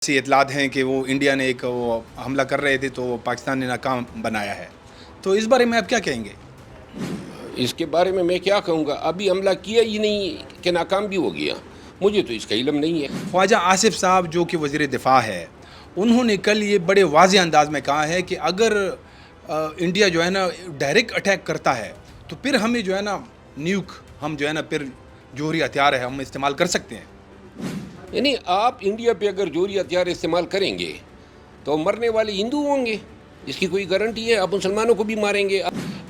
ایسی اطلاعات ہیں کہ وہ انڈیا نے ایک وہ حملہ کر رہے تھے تو پاکستان نے ناکام بنایا ہے، تو اس بارے میں آپ کیا کہیں گے؟ اس کے بارے میں کیا کہوں گا؟ ابھی حملہ کیا ہی نہیں کہ ناکام بھی ہو گیا، مجھے تو اس کا علم نہیں ہے۔ خواجہ آصف صاحب جو کہ وزیر دفاع ہے، انہوں نے کل یہ بڑے واضح انداز میں کہا ہے کہ اگر انڈیا جو ہے نا ڈائریکٹ اٹیک کرتا ہے تو پھر ہمیں جو ہے نا نیوک ہم جو ہے نا پھر جوہری ہتھیار ہے ہم استعمال کر سکتے ہیں۔ یعنی آپ انڈیا پہ اگر جوہری ہتھیار استعمال کریں گے تو مرنے والے ہندو ہوں گے، اس کی کوئی گارنٹی ہے؟ آپ مسلمانوں کو بھی ماریں گے۔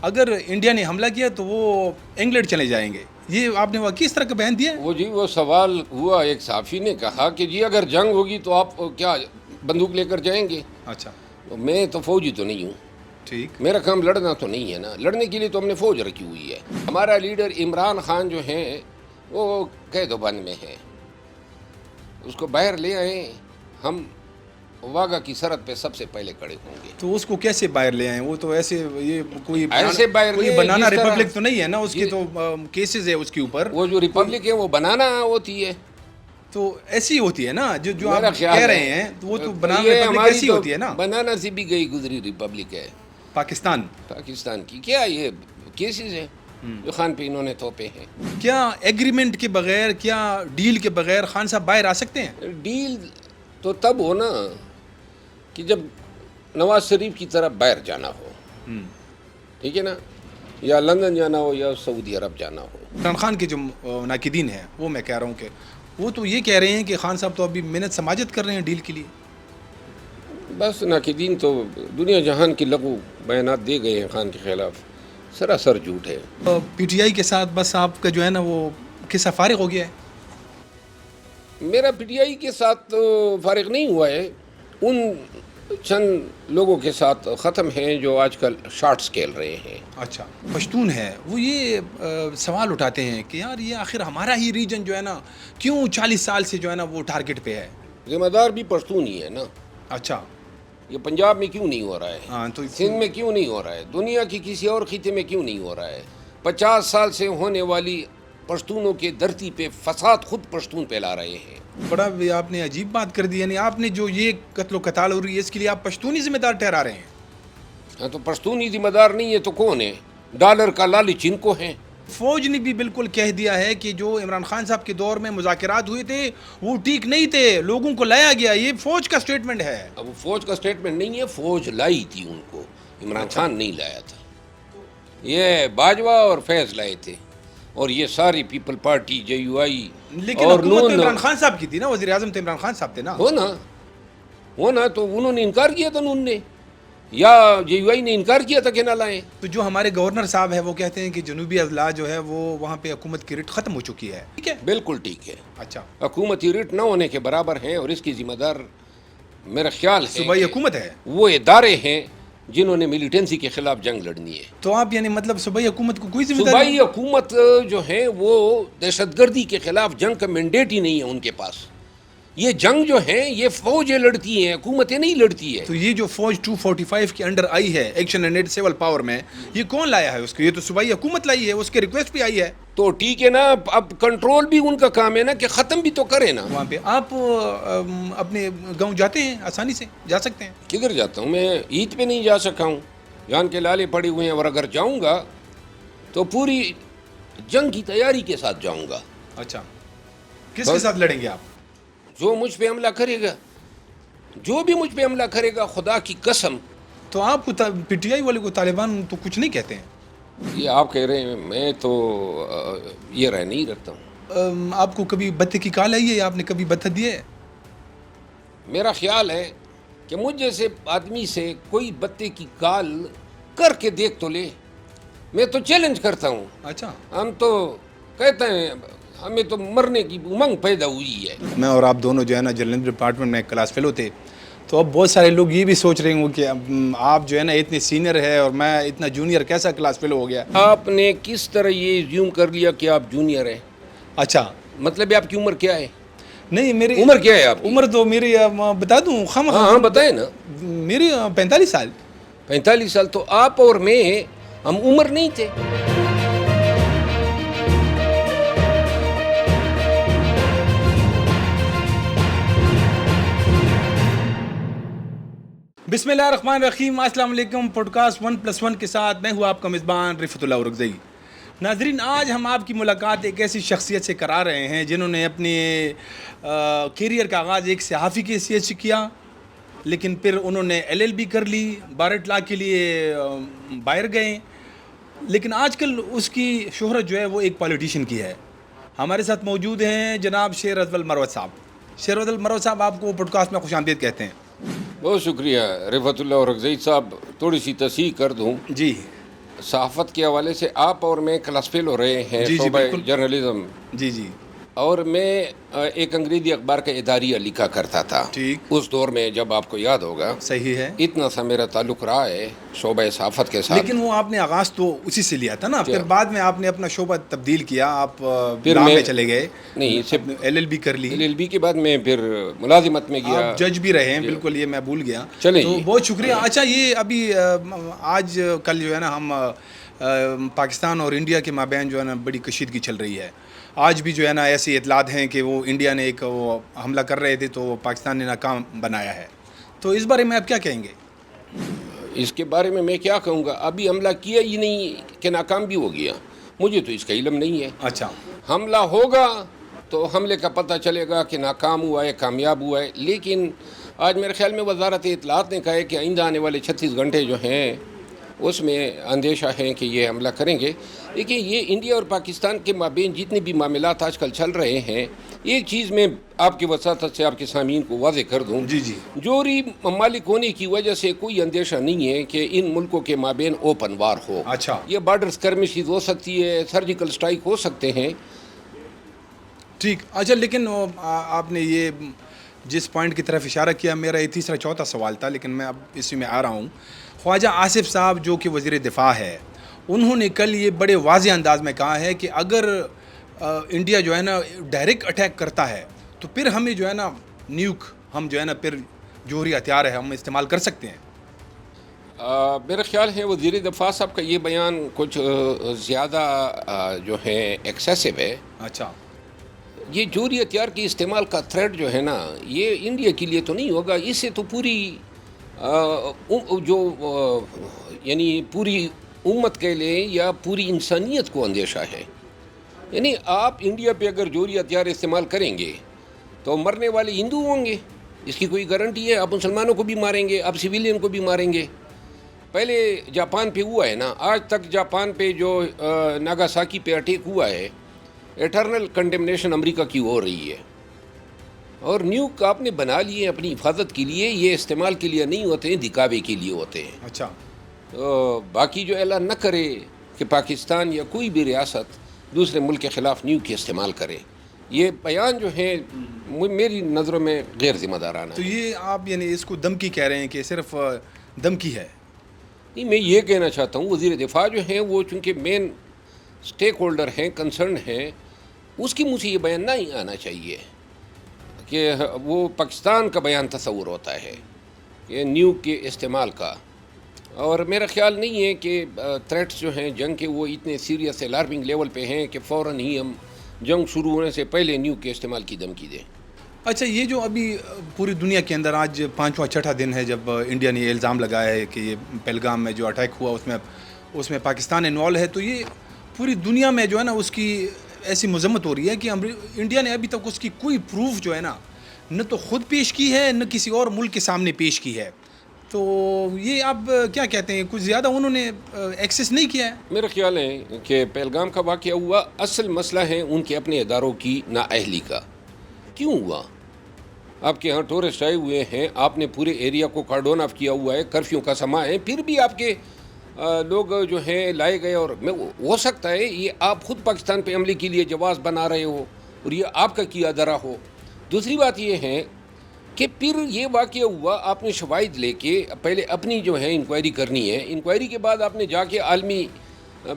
اگر انڈیا نے حملہ کیا تو وہ انگلینڈ چلے جائیں گے، یہ آپ نے وہ کس طرح کا بیان دیا ہے؟ وہ سوال ہوا، ایک صحافی نے کہا کہ جی اگر جنگ ہوگی تو آپ کیا بندوق لے کر جائیں گے؟ اچھا میں تو فوجی تو نہیں ہوں، ٹھیک، میرا کام لڑنا تو نہیں ہے نا، لڑنے کے لیے تو ہم نے فوج رکھی ہوئی ہے۔ ہمارا لیڈر عمران خان جو ہیں وہ قید و بند میں ہے، اس کو باہر لے آئیں، ہم واگا کی سرحد پہ سب سے پہلے کھڑے ہوں گے۔ تو اس کو کیسے باہر لے آئیں؟ وہ تو ایسے یہ ایسے باہر کوئی لے بنانا جس طرح- ریپبلک تو نہیں ہے نا، اس کی تو کیسز ہے اس کے اوپر، وہ جو ریپبلک ہے وہ بنانا ہوتی ہے، تو ایسی ہوتی ہے نا جو میرا آپ خیال کہہ ہے۔ رہے ہیں، تو وہ تو بنانا یہ ریپبلک ہماری ایسی تو ہوتی ہے نا، بنانا سے بھی گئی گزری ریپبلک ہے پاکستان۔ پاکستان کی۔ کیا یہ کیسز ہیں جو خان پہ انہوں نے تھوپے ہیں؟ کیا ایگریمنٹ کے بغیر، کیا ڈیل کے بغیر خان صاحب باہر آ سکتے ہیں؟ ڈیل تو تب ہونا کہ جب نواز شریف کی طرف باہر جانا ہو، ٹھیک ہے نا، یا لندن جانا ہو یا سعودی عرب جانا ہو۔ عمران خان کے جو ناقدین ہیں وہ میں کہہ رہا ہوں کہ وہ تو یہ کہہ رہے ہیں کہ خان صاحب تو ابھی محنت سماجت کر رہے ہیں ڈیل کے لیے۔ بس ناقدین تو دنیا جہان کی لغو بیانات دے گئے ہیں خان کے خلاف، سراسر جھوٹ ہے۔ پی ٹی آئی کے ساتھ بس آپ کا جو ہے نا وہ قصہ فارغ ہو گیا ہے؟ میرا پی ٹی آئی کے ساتھ تو فارغ نہیں ہوا ہے، ان چند لوگوں کے ساتھ ختم ہیں جو آج کل شارٹس کھیل رہے ہیں۔ اچھا، پشتون ہے وہ یہ سوال اٹھاتے ہیں کہ یار یہ آخر ہمارا ہی ریجن جو ہے نا کیوں 40 سال سے جو ہے نا وہ ٹارگٹ پہ ہے؟ ذمہ دار بھی پشتون ہی ہے نا۔ اچھا، یہ پنجاب میں کیوں نہیں ہو رہا ہے؟ ہاں تو سندھ میں کیوں نہیں ہو رہا ہے؟ دنیا کی کسی اور خطے میں کیوں نہیں ہو رہا ہے؟ 50 سال سے ہونے والی پشتونوں کے دھرتی پہ فساد خود پشتون پھیلا رہے ہیں۔ بڑا آپ نے عجیب بات کر دی، یعنی آپ نے جو یہ قتل و قتال ہو رہی ہے اس کے لیے آپ پشتونی ذمہ دار ٹھہرا رہے ہیں؟ ہاں تو پشتونی ذمہ دار نہیں ہے تو کون ہے؟ ڈالر کا لالچ ان کو ہے۔ فوج نے بھی بالکل کہہ دیا ہے کہ جو عمران خان صاحب کے دور میں مذاکرات ہوئے تھے وہ ٹھیک نہیں تھے، لوگوں کو لایا گیا، یہ فوج کا سٹیٹمنٹ ہے۔ اب وہ فوج کا سٹیٹمنٹ نہیں ہے، فوج لائی تھی ان کو، عمران خان نہیں لایا تھا، یہ باجوہ اور فیض لائے تھے، اور یہ ساری پیپل پارٹی جے یو آئی لیکن اور حکومت تو نون عمران خان صاحب کی تھی نا، وزیر اعظم تو عمران خان صاحب تھے نا۔ ہونا تو انہوں نے انکار کیا تھا، نون نے یا جے یو آئی نے انکار کیا تھا کہ نہ لائیں۔ تو جو ہمارے گورنر صاحب ہیں وہ کہتے ہیں کہ جنوبی اضلاع جو ہے وہ وہاں پہ حکومت کی رٹ ختم ہو چکی ہے، ٹھیک ہے؟ بالکل ٹھیک ہے، اچھا، حکومتی ریٹ نہ ہونے کے برابر ہیں، اور اس کی ذمہ دار میرا خیال ہے صوبائی کہ حکومت ہے۔ وہ ادارے ہیں جنہوں نے ملیٹنسی کے خلاف جنگ لڑنی ہے۔ تو آپ یعنی مطلب صوبائی حکومت کو کوئی ذمہ داری؟ صوبائی حکومت جو ہے وہ دہشت گردی کے خلاف جنگ کا مینڈیٹ ہی نہیں ہے ان کے پاس، یہ جنگ جو ہے یہ فوجیں لڑتی ہیں، حکومتیں نہیں لڑتی ہے۔ تو یہ جو فوج 245 کے انڈر آئی ہے ایکشن اینڈ سول پاور میں، یہ کون لایا ہے اس کو؟ یہ تو صوبائی حکومت لائی ہے، اس کے ریکویسٹ بھی آئی ہے تو ٹھیک ہے نا، اب کنٹرول بھی ان کا کام ہے نا کہ ختم بھی تو کرے نا۔ وہاں پہ۔ آپ اپنے گاؤں جاتے ہیں؟ آسانی سے جا سکتے ہیں؟ کدھر جاتا ہوں میں؟ عید پہ نہیں جا سکا ہوں، جان کے لالے پڑے ہوئے ہیں، اور اگر جاؤں گا تو پوری جنگ کی تیاری کے ساتھ جاؤں گا۔ اچھا، کس کے ساتھ لڑیں گے آپ؟ جو مجھ پہ حملہ کرے گا، جو بھی مجھ پہ حملہ کرے گا، خدا کی قسم۔ تو آپ کو پی ٹی آئی والے کو طالبان تو کچھ نہیں کہتے ہیں؟ یہ آپ کہہ رہے ہیں، میں تو یہ رائے نہیں رکھتا ہوں۔ آپ کو کبھی بت کی کال آئی ہے یا آپ نے کبھی بت دی ہے؟ میرا خیال ہے کہ مجھ جیسے آدمی سے کوئی بتے کی کال کر کے دیکھ تو لے، میں تو چیلنج کرتا ہوں۔ اچھا، ہم تو کہتے ہیں ہمیں تو مرنے کی امنگ پیدا ہوئی ہے۔ میں اور آپ دونوں جو ہے نا جرنلزم ڈپارٹمنٹ میں کلاس فیلو تھے، تو اب بہت سارے لوگ یہ بھی سوچ رہے ہوں کہ آپ جو ہے نا اتنے سینئر ہے اور میں اتنا جونیئر، کیسا کلاس فیلو ہو گیا؟ آپ نے کس طرح یہ زیوم کر لیا کہ آپ جونیئر ہیں؟ اچھا، مطلب آپ کی عمر کیا ہے؟ نہیں میری عمر کیا ہے آپ کی؟ عمر تو میری بتا دوں ہاں بتائیں نا۔ میری 45 سال۔ 45 سال؟ تو آپ اور میں ہم عمر نہیں تھے۔ بسم اللہ الرحمن الرحیم، السلام علیکم۔ پوڈ کاسٹ 1+1 کے ساتھ میں ہوں آپ کا میزبان رفعت اللہ اورکزئی۔ ناظرین، آج ہم آپ کی ملاقات ایک ایسی شخصیت سے کرا رہے ہیں جنہوں نے اپنے کیریئر کا آغاز ایک صحافی کی حیثیت سے کیا، لیکن پھر انہوں نے LLB کر لی، بار اٹ لا کے لیے باہر گئے، لیکن آج کل اس کی شہرت جو ہے وہ ایک پولیٹیشین کی ہے۔ ہمارے ساتھ موجود ہیں جناب شیر اول مروت صاحب۔ شیر اول مروت صاحب، آپ کو پوڈ کاسٹ میں خوش آمدید کہتے ہیں۔ بہت شکریہ رفعت اللہ اورکزئی صاحب۔ تھوڑی سی تصحیح کر دوں، جی صحافت کے حوالے سے آپ اور میں کلاس فیل ہو رہے ہیں، جی شعبہ بالکل۔ جرنلزم، جی جی اور میں ایک انگریزی اخبار کا اداریہ لکھا کرتا تھا ٹھیک، اس دور میں، جب آپ کو یاد ہوگا۔ صحیح ہے، اتنا سا میرا تعلق رہا ہے شعبہ صحافت کے ساتھ۔ لیکن وہ آپ نے آغاز تو اسی سے لیا تھا نا، پھر بعد میں آپ نے اپنا شعبہ تبدیل کیا، آپ پھر لا میں میں چلے گئے، نہیں، صرف LLB کر لی، LLB کے بعد میں پھر ملازمت میں گیا۔ آپ جج بھی رہے ہیں، بالکل، یہ میں بھول گیا۔ چلیں تو جی، بہت شکریہ۔ اچھا، یہ ابھی آج کل جو ہے نا، ہم پاکستان اور انڈیا کے مابین جو ہے نا بڑی کشیدگی چل رہی ہے۔ آج بھی جو ہے نا ایسی اطلاعات ہیں کہ وہ انڈیا نے ایک وہ حملہ کر رہے تھے تو پاکستان نے ناکام بنایا ہے، تو اس بارے میں آپ کیا کہیں گے؟ اس کے بارے میں کیا کہوں گا؟ ابھی حملہ کیا ہی نہیں کہ ناکام بھی ہو گیا، مجھے تو اس کا علم نہیں ہے۔ اچھا، حملہ ہوگا تو حملے کا پتہ چلے گا کہ ناکام ہوا ہے، کامیاب ہوا ہے۔ لیکن آج میرے خیال میں وزارت اطلاعات نے کہا ہے کہ آئندہ آنے والے 36 گھنٹے جو ہیں اس میں اندیشہ ہے کہ یہ حملہ کریں گے۔ دیکھیں، یہ انڈیا اور پاکستان کے مابین جتنے بھی معاملات آج کل چل رہے ہیں، ایک چیز میں آپ کی وساطت سے آپ کے سامعین کو واضح کر دوں، جی جی جوہری ممالک ہونے کی وجہ سے کوئی اندیشہ نہیں ہے کہ ان ملکوں کے مابین اوپن وار ہو۔ اچھا، یہ بارڈر سکرمشز ہو سکتی ہے، سرجیکل سٹرائک ہو سکتے ہیں۔ ٹھیک، اچھا، لیکن آپ نے یہ جس پوائنٹ کی طرف اشارہ کیا، میرا یہ تیسرا چوتھا سوال تھا، لیکن میں اب اسی میں آ رہا ہوں۔ خواجہ آصف صاحب جو کہ وزیر دفاع ہے، انہوں نے کل یہ بڑے واضح انداز میں کہا ہے کہ اگر انڈیا جو ہے نا ڈائریکٹ اٹیک کرتا ہے تو پھر ہمیں جو ہے نا نیوک، ہم جو ہے نا پھر جوہری ہتھیار ہے ہم استعمال کر سکتے ہیں۔ میرا خیال ہے وزیر دفاع صاحب کا یہ بیان کچھ زیادہ جو ہے ایکسیسو ہے۔ اچھا، یہ جوہری ہتھیار کے استعمال کا تھریٹ جو ہے نا، یہ انڈیا کے لیے تو نہیں ہوگا، اس سے تو پوری یعنی پوری امت کے لیے یا پوری انسانیت کو اندیشہ ہے۔ یعنی آپ انڈیا پہ اگر جوہری ہتھیار استعمال کریں گے تو مرنے والے ہندو ہوں گے، اس کی کوئی گارنٹی ہے؟ آپ مسلمانوں کو بھی ماریں گے، آپ سویلین کو بھی ماریں گے۔ پہلے جاپان پہ ہوا ہے نا، آج تک جاپان پہ جو ناگاساکی پہ اٹیک ہوا ہے، ایٹرنل کنڈیمنیشن امریکہ کی ہو رہی ہے۔ اور نیوک آپ نے بنا لیے اپنی حفاظت کے لیے، یہ استعمال کے لیے نہیں ہوتے ہیں، دکھاوے کے لیے ہوتے ہیں۔ اچھا، تو باقی جو اعلان نہ کرے کہ پاکستان یا کوئی بھی ریاست دوسرے ملک کے خلاف نیوک کے استعمال کرے، یہ بیان جو ہے میری نظروں میں غیر ذمہ دارانہ تو ہے۔ یہ آپ یعنی اس کو دھمکی کہہ رہے ہیں کہ صرف دھمکی ہے؟ نہیں، میں یہ کہنا چاہتا ہوں وزیر دفاع جو ہیں وہ چونکہ مین سٹیک ہولڈر ہیں، کنسرن ہیں، اس کی مجھ سے یہ بیان نہیں آنا چاہیے کہ وہ پاکستان کا بیان تصور ہوتا ہے کہ نیوک کے استعمال کا۔ اور میرا خیال نہیں ہے کہ تھریٹس جو ہیں جنگ کے وہ اتنے سیریس الارمنگ لیول پہ ہیں کہ فوراً ہی ہم جنگ شروع ہونے سے پہلے نیوک کے استعمال کی دھمکی دیں۔ اچھا، یہ جو ابھی پوری دنیا کے اندر آج 5واں 6واں دن ہے جب انڈیا نے یہ الزام لگایا ہے کہ یہ پہلگام میں جو اٹیک ہوا اس میں پاکستان انوالو ہے، تو یہ پوری دنیا میں جو ہے نا اس کی ایسی مذمت ہو رہی ہے کہ انڈیا نے ابھی تک اس کی کوئی پروف جو ہے نا نہ تو خود پیش کی ہے نہ کسی اور ملک کے سامنے پیش کی ہے، تو یہ آپ کیا کہتے ہیں؟ کچھ زیادہ انہوں نے ایکسیس نہیں کیا ہے؟ میرا خیال ہے کہ پہلگام کا واقعہ ہوا، اصل مسئلہ ہے ان کے اپنے اداروں کی نااہلی کا۔ کیوں ہوا؟ آپ کے یہاں ٹورسٹ آئے ہوئے ہیں، آپ نے پورے ایریا کو کارڈون آف کیا ہوا ہے، کرفیو کا سما ہے، پھر بھی آپ کے لوگ جو ہیں لائے گئے، اور ہو سکتا ہے یہ آپ خود پاکستان پہ حملے کے لیے جواز بنا رہے ہو اور یہ آپ کا کیا درا ہو۔ دوسری بات یہ ہے کہ پھر یہ واقعہ ہوا، آپ نے شواہد لے کے پہلے اپنی جو ہے انکوائری کرنی ہے، انکوائری کے بعد آپ نے جا کے عالمی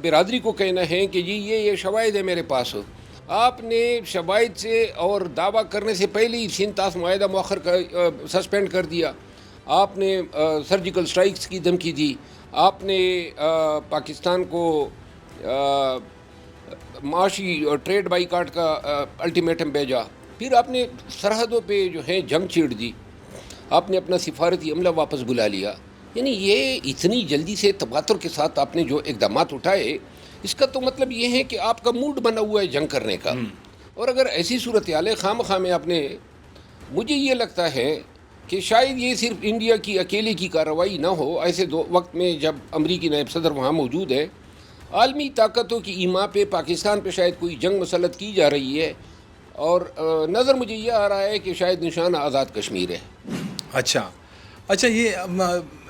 برادری کو کہنا ہے کہ جی یہ شواہد ہے میرے پاس۔ آپ نے شواہد سے اور دعویٰ کرنے سے پہلے ہی سینتاس معاہدہ مؤخر سسپینڈ کر دیا، آپ نے سرجیکل سٹرائکس کی دھمکی دی، آپ نے پاکستان کو معاشی اور ٹریڈ بائیکاٹ کا الٹیمیٹم بھیجا، پھر آپ نے سرحدوں پہ جو ہے جنگ چھیڑ دی۔ آپ نے اپنا سفارتی عملہ واپس بلا لیا. یعنی یہ اتنی جلدی سے تواتر کے ساتھ آپ نے جو اقدامات اٹھائے، اس کا تو مطلب یہ ہے کہ آپ کا موڈ بنا ہوا ہے جنگ کرنے کا. اور اگر ایسی صورتحال ہے خام خواہ میں آپ نے، مجھے یہ لگتا ہے کہ شاید یہ صرف انڈیا کی اکیلے کی کارروائی نہ ہو. ایسے وقت میں جب امریکی نائب صدر وہاں موجود ہے، عالمی طاقتوں کی ایما پہ پاکستان پہ شاید کوئی جنگ مسلط کی جا رہی ہے، اور نظر مجھے یہ آ رہا ہے کہ شاید نشانہ آزاد کشمیر ہے. اچھا یہ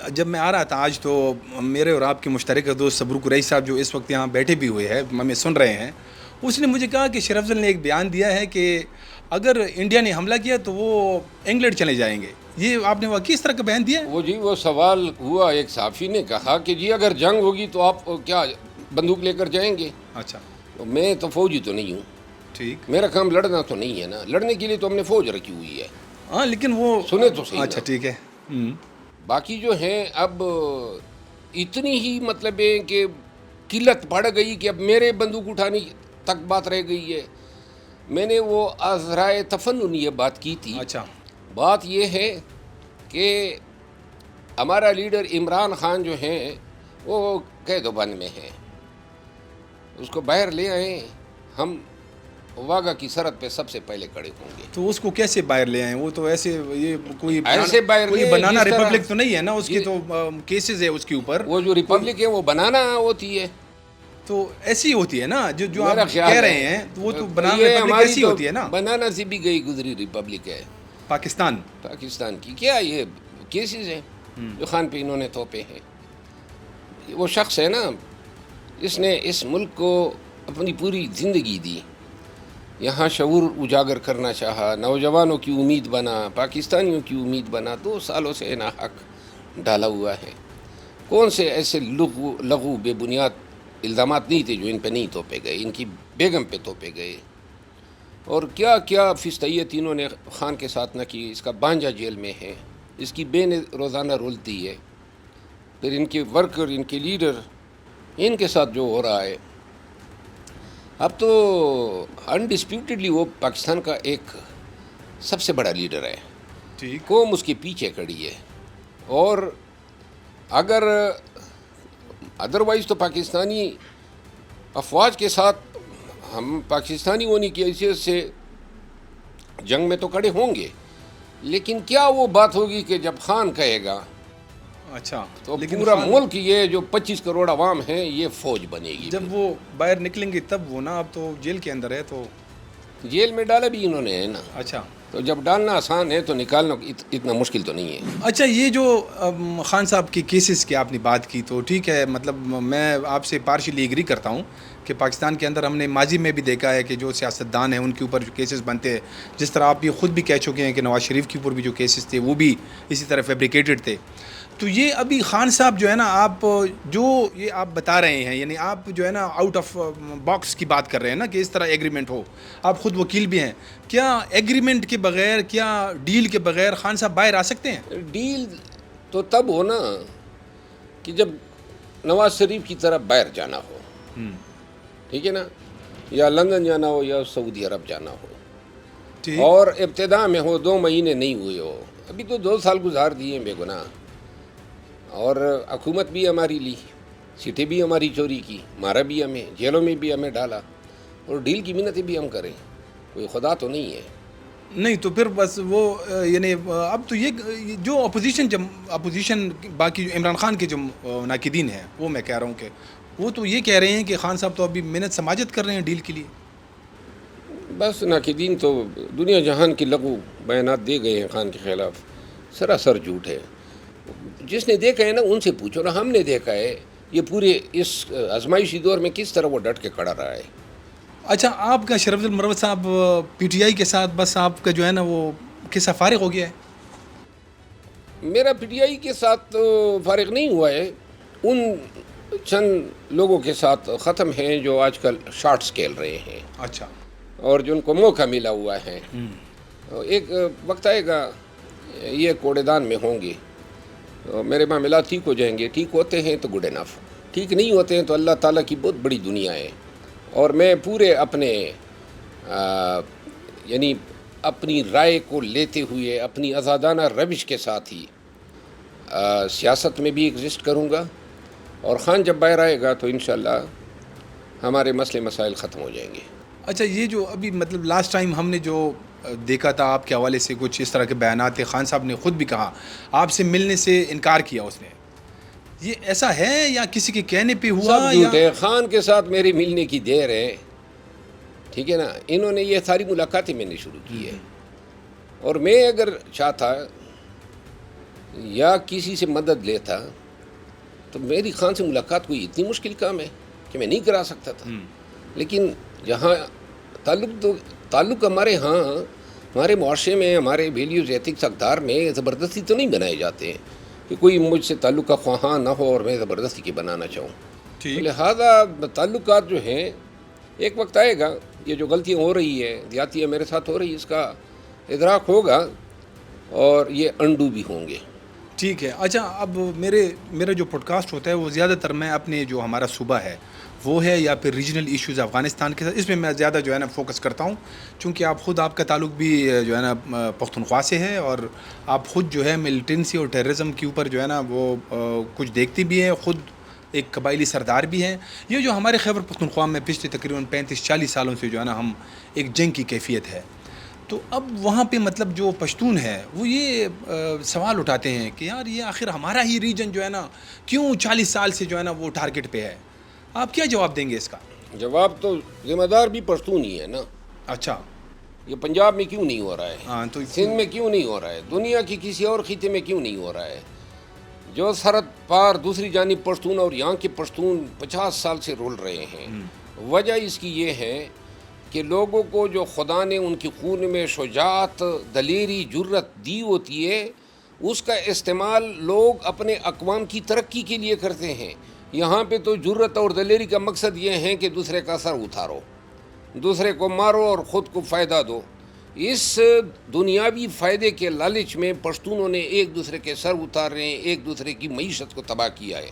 جب میں آ رہا تھا آج، تو میرے اور آپ کے مشترکہ دوست صبرو قریشی صاحب جو اس وقت یہاں بیٹھے بھی ہوئے ہیں، ہمیں سن رہے ہیں، اس نے مجھے کہا کہ شیر افضل نے ایک بیان دیا ہے کہ اگر انڈیا نے حملہ کیا تو وہ انگلینڈ چلے جائیں گے. یہ آپ نے وہ کس طرح کا بیان دیا ہے؟ وہ سوال ہوا، ایک صحافی نے کہا کہ جی اگر جنگ ہوگی تو آپ کیا بندوق لے کر جائیں گے؟ اچھا، میں تو فوجی تو نہیں ہوں، ٹھیک، میرا کام لڑنا تو نہیں ہے نا. لڑنے کے لیے تو ہم نے فوج رکھی ہوئی ہے. ہاں لیکن وہ سنے تو صحیح. اچھا ٹھیک ہے. باقی جو ہیں اب اتنی ہی مطلب ہے کہ قلت بڑھ گئی کہ اب میرے بندوق اٹھانے تک بات رہ گئی ہے. میں نے وہ عذرائے تفنن یہ بات کی تھی. اچھا، بات یہ ہے کہ ہمارا لیڈر عمران خان جو ہیں وہ قید و بند میں ہیں. اس کو باہر لے آئیں، ہم واگا کی سرحد پہ سب سے پہلے کھڑے ہوں گے. تو اس کو کیسے باہر لے آئیں؟ وہ تو ایسے یہ کوئی ایسے باہر کوئی لے بنانا جس طرح- ریپبلک تو نہیں ہے نا، اس کی تو کیسز ہے اس کے اوپر. وہ جو ریپبلک ہے وہ بنانا ہوتی ہے. تو ایسی ہوتی ہے نا جو میرا آپ خیال کہہ ہے رہے ہیں، تو وہ تو بنانا یہ ریپبلک ہماری ایسی تو ہوتی ہے نا. بنانا سے بھی گئی گزری ریپبلک ہے پاکستان کی. کیا یہ کیسز ہیں جو خان پہ انہوں نے توپے ہیں؟ وہ شخص ہے نا، اس نے اس ملک کو اپنی پوری زندگی دی، یہاں شعور اجاگر کرنا چاہا، نوجوانوں کی امید بنا، پاکستانیوں کی امید بنا. 2 سالوں سے ناحق ڈالا ہوا ہے. کون سے ایسے لغو بے بنیاد الزامات نہیں تھے جو ان پہ نہیں توپے گئے؟ ان کی بیگم پہ توپے گئے، اور کیا کیا فستیت انہوں نے خان کے ساتھ نہ کی. اس کا بانجا جیل میں ہے، اس کی بین روزانہ رولتی ہے. پھر ان کے ورکر، ان کے لیڈر، ان کے ساتھ جو ہو رہا ہے، اب تو انڈسپیوٹڈلی وہ پاکستان کا ایک سب سے بڑا لیڈر ہے. ٹھیک، قوم اس کے پیچھے کھڑی ہے. اور اگر ادروائز تو پاکستانی افواج کے ساتھ ہم پاکستانی ہونے کی حیثیت سے جنگ میں تو کھڑے ہوں گے، لیکن کیا وہ بات ہوگی کہ جب خان کہے گا اچھا، تو لیکن پورا خان ملک، یہ جو 25 کروڑ عوام ہیں، یہ فوج بنے گی. جب وہ باہر نکلیں گے تب وہ نا، اب تو جیل کے اندر ہے تو. جیل میں ڈالا بھی انہوں نے ہے نا، اچھا، تو جب ڈالنا آسان ہے تو نکالنا اتنا مشکل تو نہیں ہے. اچھا یہ جو خان صاحب کی کیسز کی آپ نے بات کی، تو ٹھیک ہے، مطلب میں آپ سے پارشلی ایگری کرتا ہوں کہ پاکستان کے اندر ہم نے ماضی میں بھی دیکھا ہے کہ جو سیاستدان ہیں ان کے اوپر جو کیسز بنتے ہیں، جس طرح آپ یہ خود بھی کہہ چکے ہیں کہ نواز شریف کے اوپر بھی جو کیسز تھے وہ بھی اسی طرح فیبریکیٹڈ تھے. تو یہ ابھی خان صاحب جو ہے نا، آپ جو یہ آپ بتا رہے ہیں، یعنی آپ جو ہے نا آؤٹ آف باکس کی بات کر رہے ہیں نا کہ اس طرح ایگریمنٹ ہو. آپ خود وکیل بھی ہیں، کیا ایگریمنٹ کے بغیر، کیا ڈیل کے بغیر خان صاحب باہر آ سکتے ہیں؟ ڈیل تو تب ہونا کہ جب نواز شریف کی طرف باہر جانا ہو، ٹھیک ہے نا، یا لندن جانا ہو یا سعودی عرب جانا ہو، ٹھیک، اور ابتدا میں ہو، 2 مہینے نہیں ہوئے ہو. ابھی تو 2 سال گزار دیے بے گناہ، اور حکومت بھی ہماری لی، سیٹیں بھی ہماری چوری کی، مارا بھی ہمیں، جیلوں میں بھی ہمیں ڈالا، اور ڈیل کی منتیں بھی ہم کریں. کوئی خدا تو نہیں ہے. نہیں تو پھر بس وہ یعنی اب تو یہ جو اپوزیشن باقی عمران خان کے جو ناقدین ہیں، وہ میں کہہ رہا ہوں کہ وہ تو یہ کہہ رہے ہیں کہ خان صاحب تو ابھی منت سماجت کر رہے ہیں ڈیل کے لیے. بس ناقدین تو دنیا جہان کی لغو بیانات دے گئے ہیں خان کے خلاف، سراسر جھوٹ ہے. جس نے دیکھا ہے نا ان سے پوچھو نا. ہم نے دیکھا ہے یہ پورے اس آزمائشی دور میں کس طرح وہ ڈٹ کے کھڑا رہا ہے. اچھا، آپ کا شیر افضل مروت صاحب پی ٹی آئی کے ساتھ بس آپ کا جو ہے نا وہ قصہ فارغ ہو گیا ہے؟ میرا پی ٹی آئی کے ساتھ تو فارغ نہیں ہوا ہے. ان چند لوگوں کے ساتھ ختم ہیں جو آج کل شارٹس کھیل رہے ہیں، اچھا، اور جن کو موقع ملا ہوا ہے. ایک وقت آئے گا یہ کوڑے دان میں ہوں گے، میرے معاملات ٹھیک ہو جائیں گے. ٹھیک ہوتے ہیں تو گڈ انف، ٹھیک نہیں ہوتے ہیں تو اللہ تعالیٰ کی بہت بڑی دنیا ہے. اور میں پورے اپنے یعنی اپنی رائے کو لیتے ہوئے اپنی آزادانہ روش کے ساتھ ہی سیاست میں بھی ایگزسٹ کروں گا، اور خان جب باہر آئے گا تو انشاءاللہ ہمارے مسئلے مسائل ختم ہو جائیں گے۔ اچھا، یہ جو ابھی مطلب لاسٹ ٹائم ہم نے جو دیکھا تھا آپ کے حوالے سے کچھ اس طرح کے بیانات تھے، خان صاحب نے خود بھی کہا آپ سے ملنے سے انکار کیا اس نے، یہ ایسا ہے یا کسی کے کہنے پہ ہوا؟ سب جھوٹ ہے۔ خان کے ساتھ میری ملنے کی دیر ہے، ٹھیک ہے نا، انہوں نے یہ ساری ملاقاتیں میں نے شروع کی ہے، اور میں اگر چاہتا یا کسی سے مدد لیتا تو میری خان سے ملاقات کوئی اتنی مشکل کام ہے کہ میں نہیں کرا سکتا تھا، لیکن جہاں تعلق ہمارے ہمارے معاشرے میں، ہمارے ویلیوز ایتھکس اقدار میں زبردستی تو نہیں بنائے جاتے ہیں کہ کوئی مجھ سے تعلق کا خواہاں نہ ہو اور میں زبردستی کے بنانا چاہوں۔ لہٰذا تعلقات جو ہیں ایک وقت آئے گا، یہ جو غلطیاں ہو رہی ہے، زیادتیاں میرے ساتھ ہو رہی ہے، اس کا ادراک ہوگا اور یہ انڈو بھی ہوں گے۔ ٹھیک ہے۔ اچھا، اب میرا جو پوڈ کاسٹ ہوتا ہے وہ زیادہ تر میں اپنے جو ہمارا صوبہ ہے وہ ہے یا پھر ریجنل ایشوز افغانستان کے ساتھ، اس میں زیادہ جو ہے نا فوکس کرتا ہوں، چونکہ آپ کا تعلق بھی جو ہے نا پختونخوا سے ہے، اور آپ خود جو ہے ملیٹنسی اور ٹیررزم کے اوپر جو ہے نا وہ کچھ دیکھتے بھی ہیں، خود ایک قبائلی سردار بھی ہیں۔ یہ جو ہمارے خیبر پختونخوا میں پچھلے تقریباً 35-40 سالوں سے جو ہے نا ہم ایک جنگ کی کیفیت ہے، تو اب وہاں پہ مطلب جو پشتون ہے وہ یہ سوال اٹھاتے ہیں کہ یار یہ آخر ہمارا ہی ریجن جو ہے نا کیوں 40 سال سے جو ہے نا وہ ٹارگٹ پہ ہے؟ آپ کیا جواب دیں گے اس کا؟ جواب تو ذمہ دار بھی پشتون ہی ہے نا۔ اچھا، یہ پنجاب میں کیوں نہیں ہو رہا ہے؟ ہاں، تو سندھ میں کیوں نہیں ہو رہا ہے؟ دنیا کی کسی اور خطے میں کیوں نہیں ہو رہا ہے؟ جو سرحد پار دوسری جانب پشتون اور یہاں کے پشتون 50 سال سے رول رہے ہیں، وجہ اس کی یہ ہے کہ لوگوں کو جو خدا نے ان کی خون میں شجاعت، دلیری، جرت دی ہوتی ہے، اس کا استعمال لوگ اپنے اقوام کی ترقی کے لیے کرتے ہیں۔ یہاں پہ تو جرت اور دلیری کا مقصد یہ ہے کہ دوسرے کا سر اتارو، دوسرے کو مارو اور خود کو فائدہ دو۔ اس دنیاوی فائدے کے لالچ میں پشتونوں نے ایک دوسرے کے سر اتار رہے ہیں، ایک دوسرے کی معیشت کو تباہ کیا ہے۔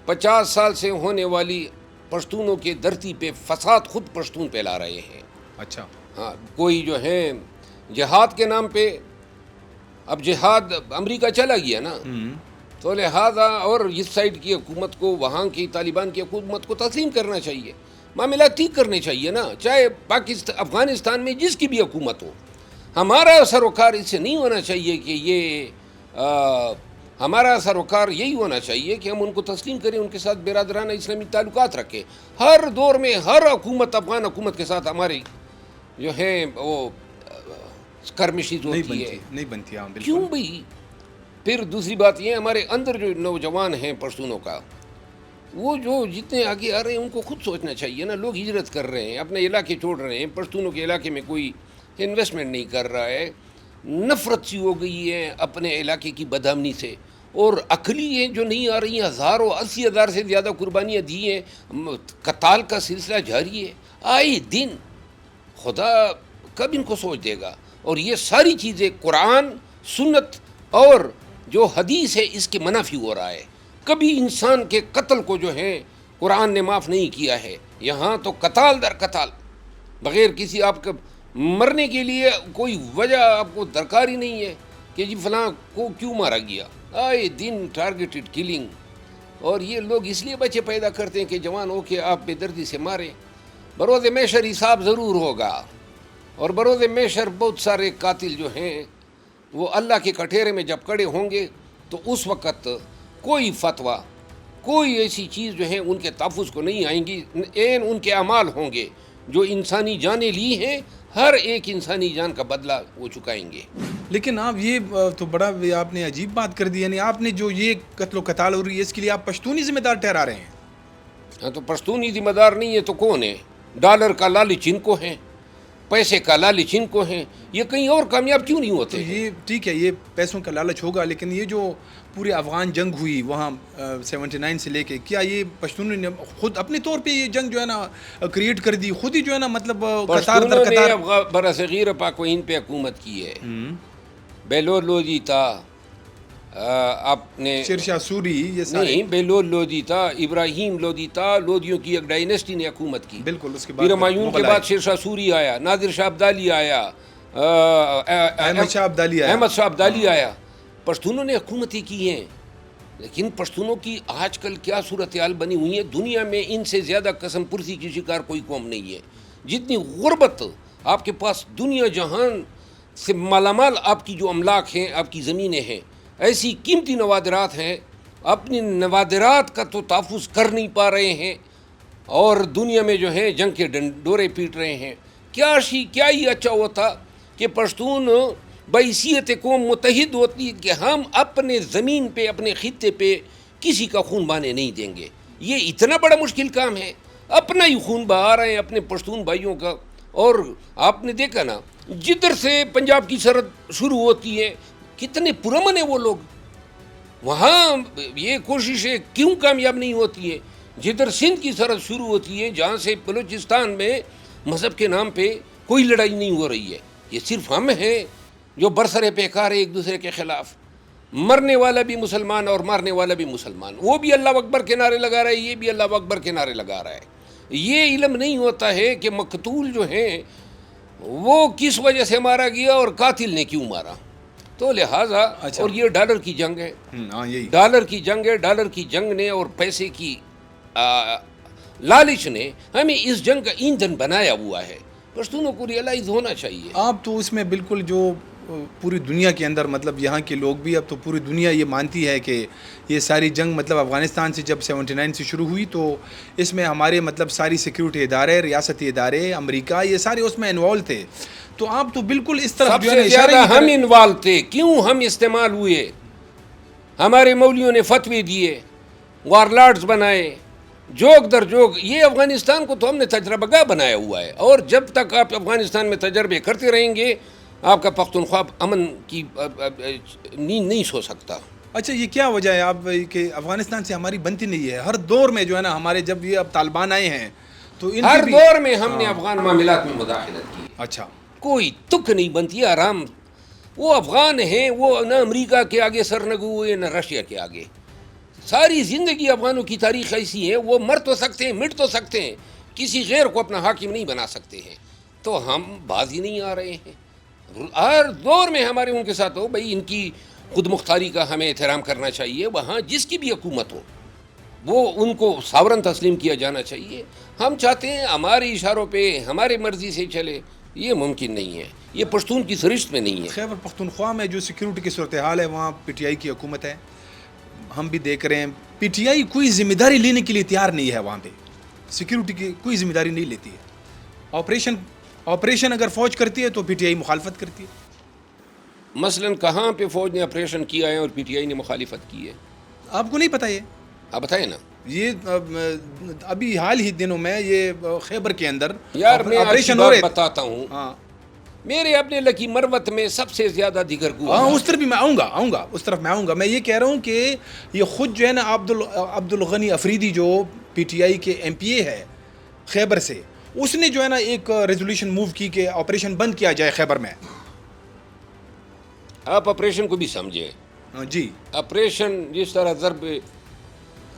50 سال سے ہونے والی پشتونوں کے دھرتی پہ فساد خود پشتون پھیلا رہے ہیں۔ اچھا، ہاں، کوئی جو ہے جہاد کے نام پہ، اب جہاد امریکہ چلا گیا نا، تو لہذا اور اس سائڈ کی حکومت کو، وہاں کی طالبان کی حکومت کو تسلیم کرنا چاہیے، معاملات ٹھیک کرنے چاہیے نا، چاہے افغانستان میں جس کی بھی حکومت ہو۔ ہمارا سروکار اس سے نہیں ہونا چاہیے کہ ہمارا سروکار یہی ہونا چاہیے کہ ہم ان کو تسلیم کریں، ان کے ساتھ برادرانہ اسلامی تعلقات رکھیں۔ ہر دور میں ہر حکومت، افغان حکومت کے ساتھ ہماری جو ہے وہ کرمشیز ہوتی ہے، نہیں بنتی۔ ہاں، بالکل۔ کیوں بھئی؟ پھر دوسری بات یہ، ہمارے اندر جو نوجوان ہیں پشتونوں کا، وہ جو جتنے آگے آ رہے ہیں ان کو خود سوچنا چاہیے نا۔ لوگ ہجرت کر رہے ہیں، اپنے علاقے چھوڑ رہے ہیں، پشتونوں کے علاقے میں کوئی انویسٹمنٹ نہیں کر رہا ہے، نفرت سی ہو گئی ہے اپنے علاقے کی بدامنی سے، اور عقلی ہیں جو نہیں آ رہی ہیں، 80,000 سے زیادہ قربانیاں دی ہیں، قتال کا سلسلہ جاری ہے آئے دن۔ خدا کب ان کو سوچ دے گا؟ اور یہ ساری چیزیں قرآن، سنت اور جو حدیث ہے اس کے منافی ہو رہا ہے۔ کبھی انسان کے قتل کو جو ہے قرآن نے معاف نہیں کیا ہے، یہاں تو قتال در قتال، بغیر کسی آپ کا مرنے کے لیے کوئی وجہ آپ کو درکار ہی نہیں ہے کہ جی فلاں کو کیوں مارا گیا، آئے دن ٹارگیٹڈ کلنگ۔ اور یہ لوگ اس لیے بچے پیدا کرتے ہیں کہ جوان ہو کے آپ بے دردی سے ماریں۔ بروز محشر حساب ضرور ہوگا، اور بروز محشر بہت سارے قاتل جو ہیں وہ اللہ کے کٹہرے میں جب کھڑے ہوں گے تو اس وقت کوئی فتویٰ، کوئی ایسی چیز جو ہے ان کے تحفظ کو نہیں آئیں گی، این ان کے اعمال ہوں گے جو انسانی جانیں لی ہیں، ہر ایک انسانی جان کا بدلہ وہ چکائیں گے۔ لیکن آپ یہ تو بڑا آپ نے عجیب بات کر دی، یعنی آپ نے جو یہ قتل و قتال ہو رہی ہے اس کے لیے آپ پشتونی ذمہ دار ٹھہرا رہے ہیں؟ ہاں، تو پشتونی ذمہ دار نہیں ہے تو کون ہے؟ ڈالر کا لالچ ان کو ہے، پیسے کا لالچ ان کو ہے، یہ کہیں اور کامیاب کیوں نہیں ہوتے؟ تو یہ ٹھیک ہے، یہ پیسوں کا لالچ ہوگا، لیکن یہ جو پورے افغان جنگ ہوئی وہاں 79 سے لے کے، کیا یہ پشتونوں نے خود اپنے طور پہ یہ جنگ جو ہے نا کریٹ کر دی، خود ہی جو ہے نا مطلب قطار در قطار؟ پشتونوں نے برصغیر پاک و ہند پہ حکومت کی ہے۔ بیلول لودھی تھا، آپ نے شیر شاہ سوری، یہ سارے نہیں، بیلول لودھی تھا، ابراہیم لودھی تھا، لودھیوں کی ایک ڈائنیسٹی نے حکومت کی۔ بالکل، اس کے پھر بعد ہمایوں کے بعد شیر شاہ سوری آیا، نادر شاہ ابدالی آیا، احمد شاہ ابدالی آیا. احمد شاہ ابدالی آیا. پشتونوں نے حکومتیں کی ہیں، لیکن پشتونوں کی آج کل کیا صورتحال بنی ہوئی ہے، دنیا میں ان سے زیادہ قسم پرسی کی شکار کوئی قوم نہیں ہے. جتنی غربت آپ کے پاس دنیا جہان سے مالا مال آپ کی جو املاک ہیں، آپ کی زمینیں ہیں، ایسی قیمتی نوادرات ہیں، اپنی نوادرات کا تو تحفظ کر نہیں پا رہے ہیں اور دنیا میں جو ہے جنگ کے ڈنڈورے پیٹ رہے ہیں. کیا ہی اچھا ہوتا کہ پشتون بحیثیت قوم متحد ہوتی کہ ہم اپنے زمین پہ، اپنے خطے پہ کسی کا خون بہانے نہیں دیں گے. یہ اتنا بڑا مشکل کام ہے، اپنا ہی خون بہا رہے ہیں اپنے پشتون بھائیوں کا. اور آپ نے دیکھا نا جدھر سے پنجاب کی سرحد شروع ہوتی ہے کتنے پرامن ہیں وہ لوگ، وہاں یہ کوششیں کیوں کامیاب نہیں ہوتی ہیں؟ جدھر سندھ کی سرحد شروع ہوتی ہے، جہاں سے بلوچستان میں مذہب کے نام پہ کوئی لڑائی نہیں ہو رہی ہے، یہ صرف ہم ہیں جو برسر پیکار ہے ایک دوسرے کے خلاف. مرنے والا بھی مسلمان اور مارنے والا بھی مسلمان، وہ بھی اللہ اکبر کے نعرے لگا رہا ہے، یہ بھی اللہ اکبر کے نعرے لگا رہا ہے. یہ علم نہیں ہوتا ہے کہ مقتول جو ہیں وہ کس وجہ سے مارا گیا اور قاتل نے کیوں مارا. تو لہٰذا اور یہ ڈالر کی جنگ ہے، ڈالر کی جنگ ہے. ڈالر کی جنگ نے اور پیسے کی لالچ نے ہمیں اس جنگ کا ایندھن بنایا ہوا ہے. پشتونوں کو ریئلائز ہونا چاہیے. آپ تو اس میں بالکل جو پوری دنیا کے اندر مطلب یہاں کے لوگ بھی، اب تو پوری دنیا یہ مانتی ہے کہ یہ ساری جنگ مطلب افغانستان سے جب 79 سے شروع ہوئی تو اس میں ہمارے مطلب ساری سیکیورٹی ادارے، ریاستی ادارے، امریکہ، یہ سارے اس میں انوالو تھے. تو آپ تو بالکل اس طرح سب سے زیادہ ہم انوالو تھے. کیوں ہم استعمال ہوئے؟ ہمارے مولویوں نے فتوے دیے، وارلارڈز بنائے، جوگ در جوگ. یہ افغانستان کو تو ہم نے تجربہ گاہ بنایا ہوا ہے، اور جب تک آپ افغانستان میں تجربے کرتے رہیں گے آپ کا پختونخوا امن کی نیند نہیں سو سکتا. اچھا یہ کیا وجہ ہے آپ کہ افغانستان سے ہماری بنتی نہیں ہے؟ ہر دور میں جو ہے نا ہمارے جب یہ اب طالبان آئے ہیں تو ہر دور میں ہم نے افغان معاملات میں مداخلت کی. اچھا کوئی تک نہیں بنتی آرام. وہ افغان ہیں، وہ نہ امریکہ کے آگے سرنگو ہوئے نہ رشیا کے آگے. ساری زندگی افغانوں کی تاریخ ایسی ہے، وہ مر تو سکتے ہیں، مٹ تو سکتے ہیں، کسی غیر کو اپنا حاکم نہیں بنا سکتے ہیں. تو ہم باز ہی نہیں آ رہے ہیں. ہر دور میں ہمارے ان کے ساتھ ہو بھائی، ان کی خود مختاری کا ہمیں احترام کرنا چاہیے. وہاں جس کی بھی حکومت ہو وہ ان کو ساورن تسلیم کیا جانا چاہیے. ہم چاہتے ہیں ہمارے اشاروں پہ ہمارے مرضی سے چلے، یہ ممکن نہیں ہے، یہ پشتون کی سرشت میں نہیں ہے. خیبر پختونخوا میں جو سیکیورٹی کی صورتحال ہے وہاں پی ٹی آئی کی حکومت ہے، ہم بھی دیکھ رہے ہیں پی ٹی آئی کوئی ذمہ داری لینے کے لیے تیار نہیں ہے. وہاں پہ سیکیورٹی کی کوئی ذمہ داری نہیں لیتی ہے. آپریشن اگر فوج کرتی ہے تو پی ٹی آئی مخالفت کرتی ہے. مثلاً کہاں پہ فوج نے آپریشن کیا ہے اور پی ٹی آئی نے مخالفت کی ہے؟ آپ کو نہیں پتہ؟ یہ آپ بتائیں نا. یہ ابھی حال ہی دنوں میں یہ خیبر کے اندر یار میں آپریشن ہو رہے بتاتا ہوں. ہاں میرے اپنے لکی مروت میں سب سے زیادہ دیگر گو. ہاں اس طرف بھی میں آؤں گا اس طرف میں آؤں گا. میں یہ کہہ رہا ہوں کہ یہ خود جو ہے نا عبد الغنی افریدی جو پی ٹی آئی کے ایم پی اے ہے خیبر سے، اس نے جو ہے نا ایک ریزولوشن موو کی کہ آپریشن بند کیا جائے خیبر میں. آپ آپریشن کو بھی سمجھیں. جی آپریشن جس طرح ضرب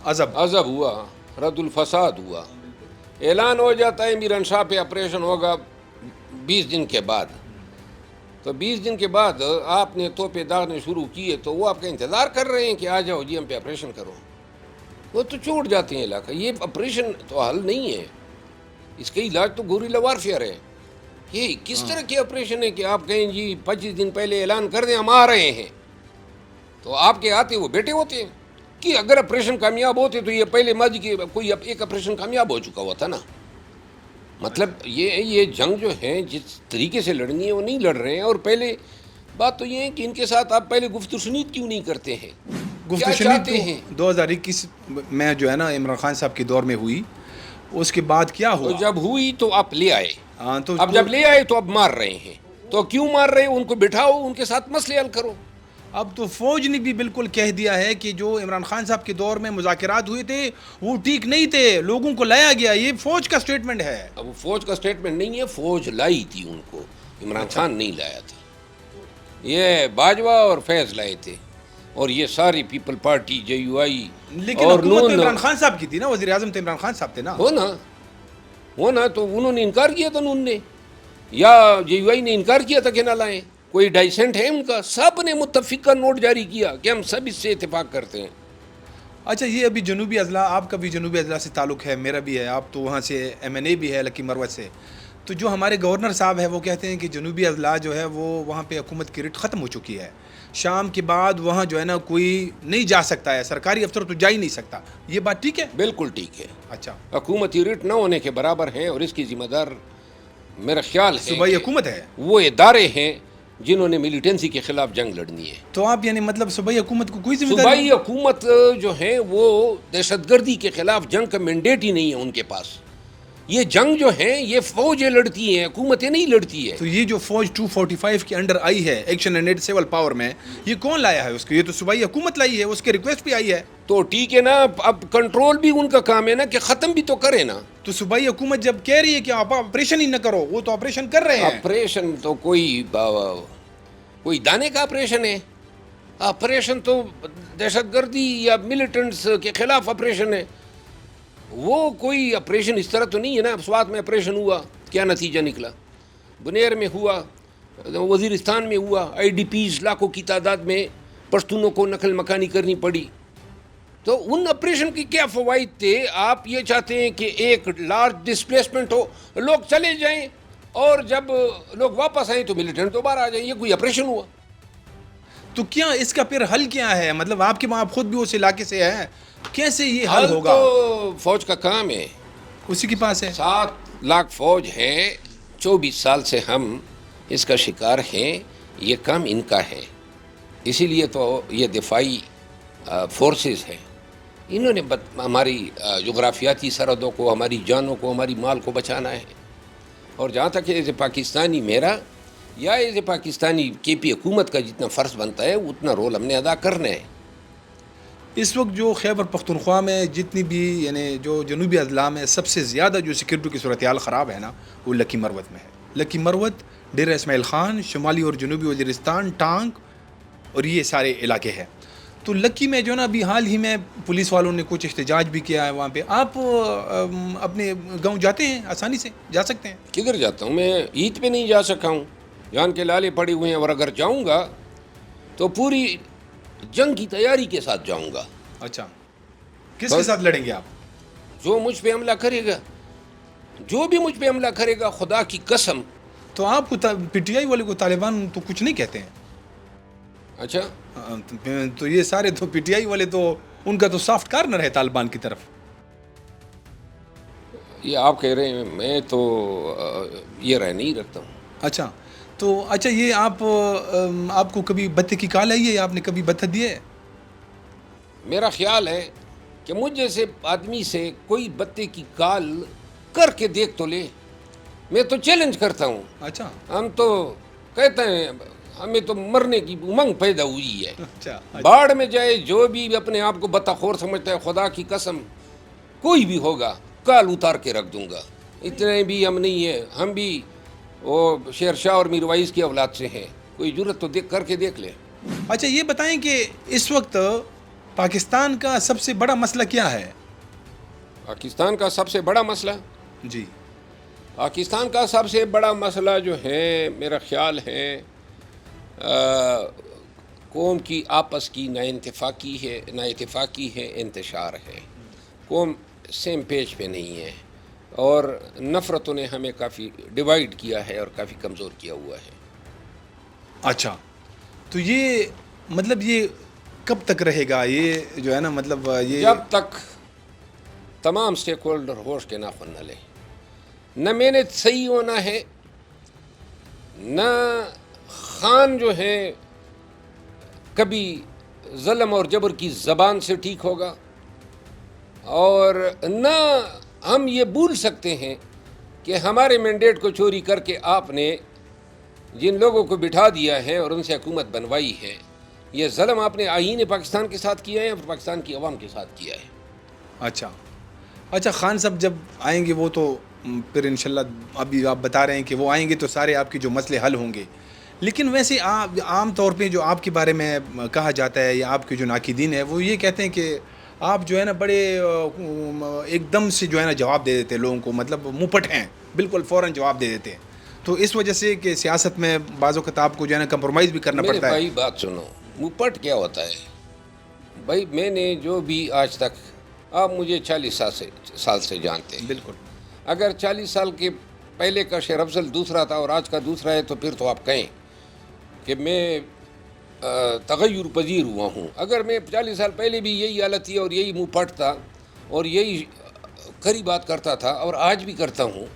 عذب ہوا، رد الفساد ہوا، اعلان ہو جاتا ہے میران شاہ پہ آپریشن ہوگا 20 دن کے بعد، تو 20 دن کے بعد آپ نے توپے داغنے شروع کیے تو وہ آپ کا انتظار کر رہے ہیں کہ آ جاؤ جی ہم پہ آپریشن کرو. وہ تو چھوڑ جاتے ہیں علاقہ. یہ آپریشن تو حل نہیں ہے، اس کا علاج تو گوریلا وارفیئر ہے. یہ کس طرح کی آپریشن ہے کہ آپ کہیں جی 25 دن پہلے اعلان کر دیں ہم آ رہے ہیں، تو آپ کے آتے وہ بیٹے ہوتے ہیں کہ اگر آپریشن کامیاب ہوتے تو یہ پہلے ماضی کی کوئی ایک آپریشن کامیاب ہو چکا ہوا تھا نا. مطلب یہ جنگ جو ہے جس طریقے سے لڑنی ہے وہ نہیں لڑ رہے ہیں. اور پہلے بات تو یہ ہے کہ ان کے ساتھ آپ پہلے گفت و شنید کیوں نہیں کرتے ہیں؟ گفت و شنید 2021 میں جو ہے نا عمران خان صاحب کے دور میں ہوئی، اس کے بعد کیا ہوا؟ جب ہوئی تو آپ لے آئے. اب جب لے آئے تو اب مار رہے ہیں. تو کیوں مار رہے ہیں؟ ان کو بٹھاؤ، ان کے ساتھ مسئلے حل کرو. اب تو فوج نے بھی بالکل کہہ دیا ہے کہ جو عمران خان صاحب کے دور میں مذاکرات ہوئے تھے وہ ٹھیک نہیں تھے، لوگوں کو لایا گیا. یہ فوج کا سٹیٹمنٹ ہے. اب وہ فوج کا سٹیٹمنٹ نہیں ہے، فوج لائی تھی ان کو، عمران خان نہیں لایا تھا. یہ باجوہ اور فیض لائے تھے، اور یہ ساری پیپل پارٹی جے یو آئی. لیکن حکومت تو عمران خان صاحب کی تھی نا، وزیر اعظم تو عمران خان صاحب تھے نا. ہو نا تو انہوں نے انکار کیا تھا. نون نے یا JUI نے انکار کیا تھا کہ نہ لائیں. کوئی ڈائسنٹ ہے ان کا؟ سب نے متفقہ نوٹ جاری کیا کہ ہم سب اس سے اتفاق کرتے ہیں. اچھا یہ ابھی جنوبی اضلاع، آپ کا بھی جنوبی اضلاع سے تعلق ہے، میرا بھی ہے، آپ تو وہاں سے MNA بھی ہے لکی مروت سے. تو جو ہمارے گورنر صاحب ہیں وہ کہتے ہیں کہ جنوبی اضلاع جو ہے وہ وہاں پہ حکومت کی رٹ ختم ہو چکی ہے، شام کے بعد وہاں جو ہے نا کوئی نہیں جا سکتا ہے، سرکاری افسر تو جا ہی نہیں سکتا. یہ بات ٹھیک ہے؟ بالکل ٹھیک ہے. اچھا، حکومتی ریٹ نہ ہونے کے برابر ہیں، اور اس کی ذمہ دار میرا خیال ہے صوبائی کہ حکومت ہے. وہ ادارے ہیں جنہوں نے ملیٹنسی کے خلاف جنگ لڑنی ہے. تو آپ یعنی مطلب صوبائی حکومت کو کوئی ذمہ داری؟ صوبائی حکومت جو ہے وہ دہشت گردی کے خلاف جنگ کا مینڈیٹ ہی نہیں ہے ان کے پاس. یہ جنگ جو ہے یہ فوجیں لڑتی ہیں، حکومتیں نہیں لڑتی ہے. تو یہ جو فوج 245 کے انڈر آئی ہے ایکشن اینڈ سول پاور میں، یہ کون لایا ہے اس کو؟ یہ تو صوبائی حکومت لائی ہے، اس کے ریکویسٹ بھی آئی ہے. تو ٹھیک ہے نا، اب کنٹرول بھی ان کا کام ہے نا کہ ختم بھی تو کرے نا. تو صوبائی حکومت جب کہہ رہی ہے کہ آپ آپریشن ہی نہ کرو، وہ تو آپریشن کر رہے ہیں. آپریشن تو کوئی دانے کا آپریشن ہے؟ آپریشن تو دہشت گردی یا ملیٹنٹس کے خلاف آپریشن ہے. وہ کوئی آپریشن اس طرح تو نہیں ہے نا. سوات میں آپریشن ہوا، کیا نتیجہ نکلا؟ بنیر میں ہوا، وزیرستان میں ہوا، IDPs لاکھوں کی تعداد میں پشتونوں کو نقل مکانی کرنی پڑی. تو ان آپریشن کی کیا فوائد تھے؟ آپ یہ چاہتے ہیں کہ ایک لارج ڈسپلیسمنٹ ہو، لوگ چلے جائیں، اور جب لوگ واپس آئیں تو ملیٹنٹ دوبارہ آ جائیں. یہ کوئی آپریشن ہوا؟ تو کیا اس کا پھر حل کیا ہے؟ مطلب آپ کے وہاں خود بھی اس علاقے سے ہیں، کیسے یہ حل ہوگا؟ تو فوج کا کام ہے، اسی کے پاس ہے. 7 لاکھ فوج ہے، 24 سال سے ہم اس کا شکار ہیں. یہ کام ان کا ہے، اسی لیے تو یہ دفاعی فورسز ہیں. انہوں نے ہماری جغرافیاتی سرحدوں کو، ہماری جانوں کو، ہماری مال کو بچانا ہے. اور جہاں تک ایز اے پاکستانی میرا یا ایز اے پاکستانی KP حکومت کا جتنا فرض بنتا ہے اتنا رول ہم نے ادا کرنا ہے. اس وقت جو خیبر پختونخوا میں جتنی بھی یعنی جو جنوبی اضلاع میں سب سے زیادہ جو سیکورٹی کی صورتحال خراب ہے نا، وہ لکی مروت میں ہے. لکی مروت، ڈیرہ اسماعیل خان، شمالی اور جنوبی وزیرستان، ٹانک اور یہ سارے علاقے ہیں. تو لکی میں جو نا ابھی حال ہی میں پولیس والوں نے کچھ احتجاج بھی کیا ہے وہاں پہ. آپ اپنے گاؤں جاتے ہیں؟ آسانی سے جا سکتے ہیں؟ کدھر جاتا ہوں میں؟ عید پہ نہیں جا سکا ہوں، جان کے لالے پڑے ہوئے ہیں. اور اگر جاؤں گا تو پوری جنگ کی تیاری کے ساتھ جاؤں گا. اچھا، کس کے ساتھ لڑیں گے آپ؟ جو مجھ پہ حملہ کرے گا، جو بھی مجھ پہ حملہ کرے گا، خدا کی قسم. تو آپ کو PTI والے کو طالبان تو کچھ نہیں کہتے ہیں؟ اچھا، تو یہ سارے تو PTI والے تو ان کا تو سافٹ کارنر ہے طالبان کی طرف. یہ آپ کہہ رہے ہیں، میں تو یہ رائے نہیں رکھتا ہوں. اچھا، تو اچھا یہ آپ کو کبھی بتے کی کال آئی ہے یا آپ نے کبھی بتہ دیا ہے؟ میرا خیال ہے کہ مجھ جیسے آدمی سے کوئی بتے کی کال کر کے دیکھ تو لے. میں تو چیلنج کرتا ہوں. اچھا ہم تو کہتے ہیں ہمیں تو مرنے کی امنگ پیدا ہوئی ہے. اچھا باڑ میں جائے جو بھی اپنے آپ کو بتا خور سمجھتا ہے، خدا کی قسم کوئی بھی ہوگا کال اتار کے رکھ دوں گا. اتنے بھی ہم نہیں ہیں، ہم بھی وہ شیر شاہ اور میر وائس کی اولاد سے ہیں. کوئی جرت تو دیکھ کر کے دیکھ لے. اچھا یہ بتائیں کہ اس وقت پاکستان کا سب سے بڑا مسئلہ کیا ہے؟ پاکستان کا سب سے بڑا مسئلہ، جی پاکستان کا سب سے بڑا مسئلہ جو ہے میرا خیال ہے قوم کی آپس کی نا اتفاقی ہے، انتشار ہے. قوم سیم پیج پہ نہیں ہے، اور نفرتوں نے ہمیں کافی ڈیوائیڈ کیا ہے اور کافی کمزور کیا ہوا ہے. اچھا، تو یہ مطلب یہ کب تک رہے گا؟ یہ جو ہے نا مطلب یہ جب تک تمام سٹیک ہولڈر ہوش کے ناخن نہ لے. نہ میں نے صحیح ہونا ہے، نہ خان جو ہے کبھی ظلم اور جبر کی زبان سے ٹھیک ہوگا، اور نہ ہم یہ بھول سکتے ہیں کہ ہمارے مینڈیٹ کو چوری کر کے آپ نے جن لوگوں کو بٹھا دیا ہے اور ان سے حکومت بنوائی ہے، یہ ظلم آپ نے آئین پاکستان کے ساتھ کیا ہے اور پاکستان کی عوام کے ساتھ کیا ہے. اچھا خان صاحب جب آئیں گے وہ تو پھر انشاءاللہ ابھی آپ بتا رہے ہیں کہ وہ آئیں گے تو سارے آپ کے جو مسئلے حل ہوں گے. لیکن ویسے عام طور پہ جو آپ کے بارے میں کہا جاتا ہے یا آپ کے جو ناقدین ہیں وہ یہ کہتے ہیں کہ آپ جو ہے نا بڑے ایک دم سے جو ہے نا جواب دے دیتے ہیں لوگوں کو، مطلب منہ پٹ ہیں، بالکل فوراً جواب دے دیتے ہیں. تو اس وجہ سے کہ سیاست میں بعض اوقات آپ کو جو ہے نا کمپرومائز بھی کرنا میرے پڑتا ہے. بھائی بات سنو، موپٹ کیا ہوتا ہے بھائی؟ میں نے جو بھی آج تک، آپ مجھے 40 سال سے جانتے ہیں. بالکل. اگر 40 سال کے پہلے کا شیر افضل دوسرا تھا اور آج کا دوسرا ہے تو پھر تو آپ کہیں کہ میں تغیر پذیر ہوا ہوں. اگر میں 40 سال پہلے بھی یہی حالت تھی اور یہی منہ پھٹ تھا اور یہی کھری بات کرتا تھا اور آج بھی کرتا ہوں،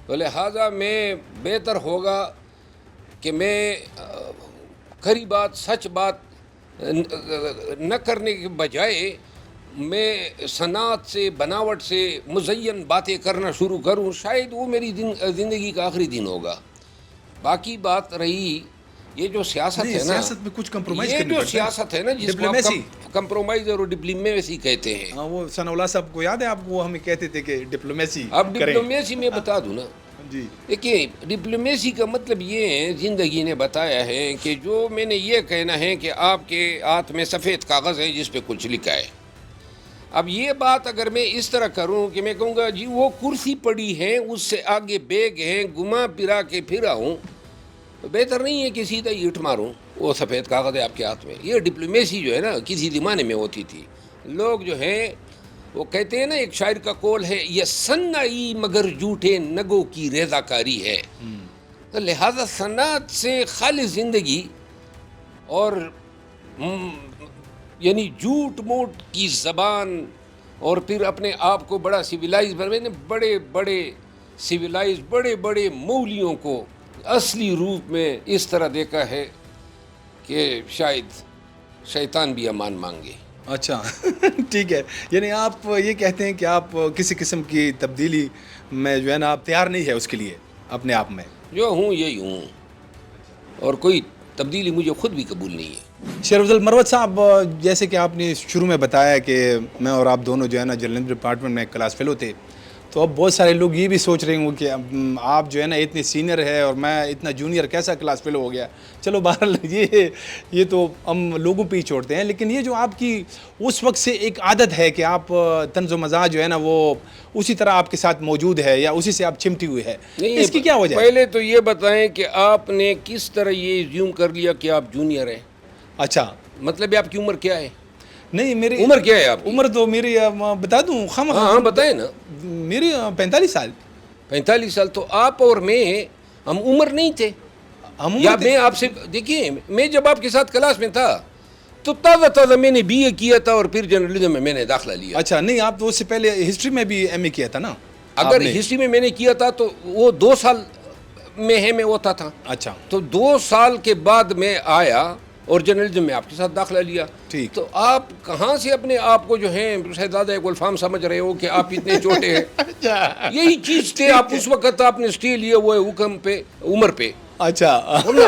تو لہٰذا میں بہتر ہوگا کہ میں کھری بات، سچ بات نہ کرنے کے بجائے میں صنعت سے، بناوٹ سے مزین باتیں کرنا شروع کروں. شاید وہ میری زندگی کا آخری دن ہوگا. باقی بات رہی یہ جو سیاست ہے نا، سیاست میں کچھ کمپرومائز یہ کرنی جو پڑتا ہے. سیاست ہے نا جس کو آپ کمپرومائز اور ڈپلومیسی کہتے ہیں. ہاں، وہ ثناء اللہ صاحب کو یاد ہے آپ کو، وہ ہمیں کہتے تھے کہ ڈپلومیسی اب ڈپلومیسی میں بتا دوں نا. جی. دیکھیے، ڈپلومیسی کا مطلب یہ ہے، زندگی نے بتایا ہے کہ جو میں نے یہ کہنا ہے کہ آپ کے ہاتھ میں سفید کاغذ ہے جس پہ کچھ لکھا ہے. اب یہ بات اگر میں اس طرح کروں کہ میں کہوں گا جی وہ کرسی پڑی ہے، اس سے آگے بیگ ہے، گھما پھرا کے پھرا ہوں، تو بہتر نہیں ہے کہ سیدھا اینٹ ماروں. وہ سفید کاغذ ہے آپ کے ہاتھ میں. یہ ڈپلومیسی جو ہے نا کسی زمانے میں ہوتی تھی. لوگ جو ہیں وہ کہتے ہیں نا، ایک شاعر کا قول ہے، یہ صنعی مگر جھوٹے نگوں کی ریزہ کاری ہے. تو لہذا صنعت سے خالص زندگی اور یعنی جھوٹ موٹ کی زبان اور پھر اپنے آپ کو بڑا سویلائز، میں نے بڑے بڑے سویلائز، بڑے بڑے مولیوں کو اصلی روپ میں اس طرح دیکھا ہے کہ شاید شیطان بھی امان مانگے. اچھا. ٹھیک ہے، یعنی آپ یہ کہتے ہیں کہ آپ کسی قسم کی تبدیلی میں جو ہے نا آپ تیار نہیں ہے اس کے لیے اپنے آپ میں. جو ہوں یہی ہوں، اور کوئی تبدیلی مجھے خود بھی قبول نہیں ہے. شیر افضل مروت صاحب، جیسے کہ آپ نے شروع میں بتایا کہ میں اور آپ دونوں جو ہے نا جرنلزم ڈپارٹمنٹ میں کلاس فیلو تھے، تو اب بہت سارے لوگ یہ بھی سوچ رہے ہوں کہ آپ جو ہے نا اتنے سینئر ہے اور میں اتنا جونیئر کیسا کلاس فیلو ہو گیا. چلو بہرحال یہ تو ہم لوگوں پہ ہی چھوڑتے ہیں، لیکن یہ جو آپ کی اس وقت سے ایک عادت ہے کہ آپ طنز و مزاح جو ہے نا وہ اسی طرح آپ کے ساتھ موجود ہے یا اسی سے آپ چمٹی ہوئی ہے، اس کی کیا وجہ ہے؟ پہلے تو یہ بتائیں کہ آپ نے کس طرح یہ زیوم کر لیا کہ آپ جونیئر ہیں؟ اچھا، مطلب آپ کی عمر کیا ہے؟ نہیں، میری عمر کیا ہے آپ کی؟ عمر تو میری بتا دوں ہاں بتائیں نا. میری 45 سال. 45 سال تو آپ اور میں ہم عمر نہیں تھے. یا میں آپ سے، دیکھیے میں جب آپ کے ساتھ کلاس میں تھا تو تازہ میں نے بی اے کیا تھا اور پھر جرنلزم میں نے داخلہ لیا. اچھا، نہیں آپ تو اس سے پہلے ہسٹری میں بھی ایم اے کیا تھا نا؟ اگر ہسٹری میں نے کیا تھا تو وہ 2 سال میں ہوتا تھا. اچھا، تو 2 سال کے بعد میں آیا اور جرنلزم میں آپ کے ساتھ داخلہ لیا. ٹھیک. تو آپ کہاں سے اپنے آپ کو جو ہیں شہزادہ گلفام سمجھ رہے ہو کہ آپ اتنے چھوٹے ہیں؟ یہی چیز تھے آپ اس وقت، آپ نے اسٹے لیا وہ حکم پہ، عمر پہ. اچھا،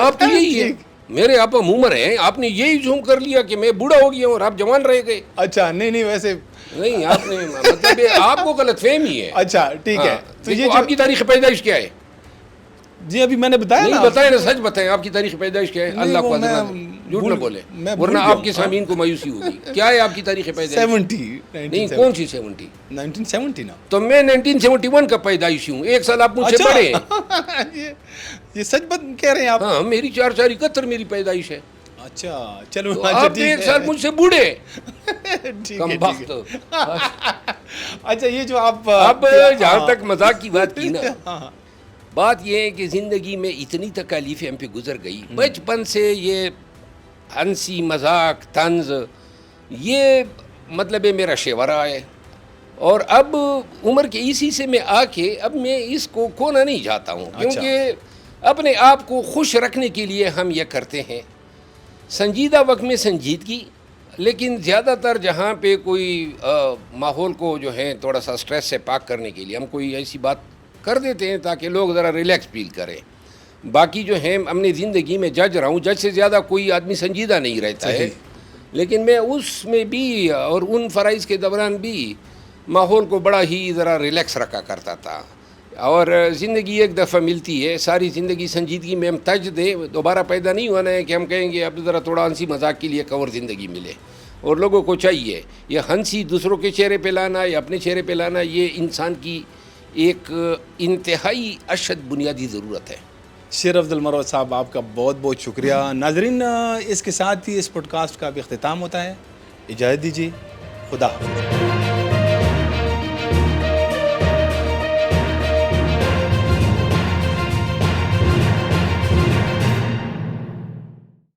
آپ تو یہی ہے، میرے آپ عمر ہیں، آپ نے یہی زوم کر لیا کہ میں بوڑھا ہو گیا ہوں اور آپ جوان رہ گئے. اچھا، نہیں ویسے نہیں، آپ نے مطلب آپ کو غلط فہمی ہے. اچھا ٹھیک ہے. تو یہ آپ کی تاریخ پیدائش کیا ہے؟ جی ابھی میں نے بتایا نا. نہیں بتائیں نا، سچ بتائیں آپ کی تاریخ پیدائش کیا ہے. اللہ کو جھوٹ نہ بولے ورنہ آپ کے سامعین کو مایوسی ہوگی. کیا ہے آپ کی تاریخ پیدائش؟ 70. نہیں، کون سی 70؟ 1970 نا. تو میں 1971 کا پیدائشی ہوں، 1 سال آپ مجھ سے بڑے ہیں. یہ سچ بات کہہ رہے ہیں آپ؟ ہاں، میری 4/4/71 میری پیدائش ہے. اچھا چلو، آپ 1 سال مجھ سے بوڑھے. کم بخت. اچھا، یہ جو آپ اب جہاں تک مذاق کی بات کی نا، بات یہ ہے کہ زندگی میں اتنی تکالیفیں ہم پہ گزر گئی. بچپن سے یہ ہنسی مذاق طنز یہ مطلب میرا شیورا ہے، اور اب عمر کے اسی سے میں آ کے اب میں اس کو کھونا نہیں چاہتا ہوں، کیونکہ اپنے آپ کو خوش رکھنے کے لیے ہم یہ کرتے ہیں. سنجیدہ وقت میں سنجیدگی، لیکن زیادہ تر جہاں پہ کوئی ماحول کو جو ہے تھوڑا سا سٹریس سے پاک کرنے کے لیے ہم کوئی ایسی بات کر دیتے ہیں تاکہ لوگ ذرا ریلیکس فیل کریں. باقی جو ہے ہم نے زندگی میں جج رہا ہوں، جج سے زیادہ کوئی آدمی سنجیدہ نہیں رہتا ہے، لیکن میں اس میں بھی اور ان فرائض کے دوران بھی ماحول کو بڑا ہی ذرا ریلیکس رکھا کرتا تھا. اور زندگی ایک دفعہ ملتی ہے، ساری زندگی سنجیدگی میں ہم تج دیں، دوبارہ پیدا نہیں ہونا ہے کہ ہم کہیں گے اب ذرا تھوڑا ہنسی مذاق کے لیے ایک اور زندگی ملے. اور لوگوں کو چاہیے یہ ہنسی دوسروں کے چہرے پہ لانا یا اپنے چہرے پہ لانا، یہ انسان کی ایک انتہائی اشد بنیادی ضرورت ہے. شیر افضل مروت صاحب آپ کا بہت بہت شکریہ. ناظرین اس کے ساتھ ہی اس پوڈ کاسٹ کا بھی اختتام ہوتا ہے. اجازت دیجیے. خدا حافظ.